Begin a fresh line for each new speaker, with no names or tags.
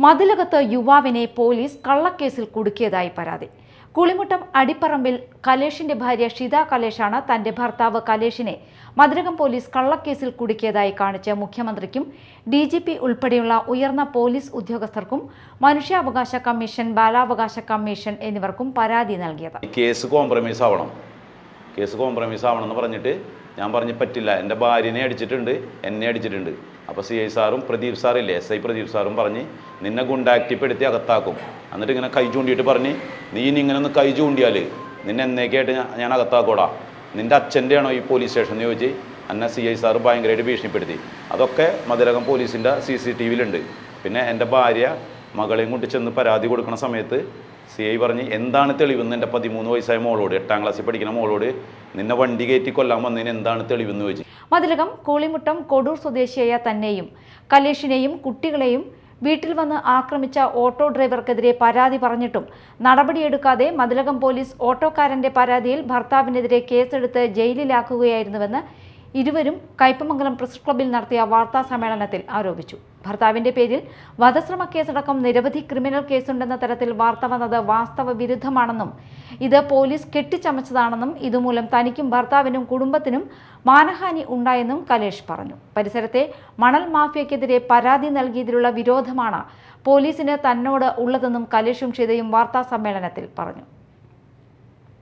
മതിലകത്ത് യുവാവിനെ പോലീസ് കള്ളക്കേസിൽ കുടുക്കിയതായി പരാതി. കുളിമുട്ടം അടിപ്പറമ്പിൽ കലേഷിന്റെ ഭാര്യ ഷിത കലേഷാണ് തന്റെ ഭർത്താവ് കലേഷിനെ മതിലകം പോലീസ് കള്ളക്കേസിൽ കുടുക്കിയതായി കാണിച്ച് മുഖ്യമന്ത്രിക്കും DGP ഉൾപ്പെടെയുള്ള ഉയർന്ന പോലീസ് ഉദ്യോഗസ്ഥർക്കും മനുഷ്യാവകാശ കമ്മീഷൻ, ബാലാവകാശ കമ്മീഷൻ എന്നിവർക്കും പരാതി നൽകിയത്.
കേസ് കോംപ്രമൈസ് ആവണമെന്ന് പറഞ്ഞിട്ട് ഞാൻ പറഞ്ഞു പറ്റില്ല, എൻ്റെ ഭാര്യനെ അടിച്ചിട്ടുണ്ട്, എന്നെ അടിച്ചിട്ടുണ്ട്. അപ്പോൾ CI സാറും പ്രദീപ് സാറില്ലേ, SI പ്രദീപ് സാറും പറഞ്ഞ് നിന്നെ ഗുണ്ടാക്റ്റിപ്പെടുത്തി അകത്താക്കും. എന്നിട്ട് ഇങ്ങനെ കൈ ചൂണ്ടിയിട്ട് പറഞ്ഞ് നീ ഇങ്ങനെ ഒന്ന് കൈ ചൂണ്ടിയാൽ നിന്നെ എന്നേക്കായിട്ട് ഞാൻ അകത്താക്കോടാ, നിൻ്റെ അച്ഛൻ്റെ ആണോ ഈ പോലീസ് സ്റ്റേഷൻ എന്ന് ചോദിച്ച് എന്നെ CI സാറ് ഭയങ്കരമായിട്ട് ഭീഷണിപ്പെടുത്തി. അതൊക്കെ മതിലകം പോലീസിൻ്റെ CCTVയിലുണ്ട്. പിന്നെ എൻ്റെ ഭാര്യ മകളെയും കൊണ്ട് ചെന്ന് പരാതി കൊടുക്കുന്ന സമയത്ത് CI പറഞ്ഞ് എന്താണ് തെളിവെന്ന് എൻ്റെ 13 വയസ്സായ മോളോട്, 8ാം ക്ലാസ്സിൽ പഠിക്കുന്ന മോളോട് നിന്നെ വണ്ടി കയറ്റി കൊല്ലാൻ വന്നതിന് എന്താണ് തെളിവെന്ന് ചോദിച്ചു.
മതിലകം കൂളിമുട്ടം കൊടൂർ സ്വദേശിയായ തന്നെയും കലേഷിനെയും കുട്ടികളെയും വീട്ടിൽ വന്ന് ആക്രമിച്ച ഓട്ടോ ഡ്രൈവർക്കെതിരെ പരാതി പറഞ്ഞിട്ടും നടപടിയെടുക്കാതെ മതിലകം പോലീസ് ഓട്ടോക്കാരന്റെ പരാതിയിൽ ഭർത്താവിനെതിരെ കേസെടുത്ത് ജയിലിലാക്കുകയായിരുന്നുവെന്ന് ഇരുവരും കയ്പമംഗലം പ്രസ് ക്ലബ്ബിൽ നടത്തിയ വാർത്താ സമ്മേളനത്തിൽ ആരോപിച്ചു. ഭർത്താവിന്റെ പേരിൽ വധശ്രമ കേസടക്കം നിരവധി ക്രിമിനൽ കേസുണ്ടെന്ന തരത്തിൽ വാർത്ത വന്നത് വാസ്തവ വിരുദ്ധമാണെന്നും ഇത് പോലീസ് കെട്ടിച്ചമച്ചതാണെന്നും ഇതുമൂലം തനിക്കും ഭർത്താവിനും കുടുംബത്തിനും മാനഹാനി ഉണ്ടായെന്നും കലേഷ് പറഞ്ഞു. പരിസരത്തെ മണൽ മാഫിയക്കെതിരെ പരാതി നൽകിയതിലുള്ള വിരോധമാണ് പോലീസിന് തന്നോട് ഉള്ളതെന്നും കലേഷും ഷിതയും വാർത്താ സമ്മേളനത്തിൽ പറഞ്ഞു.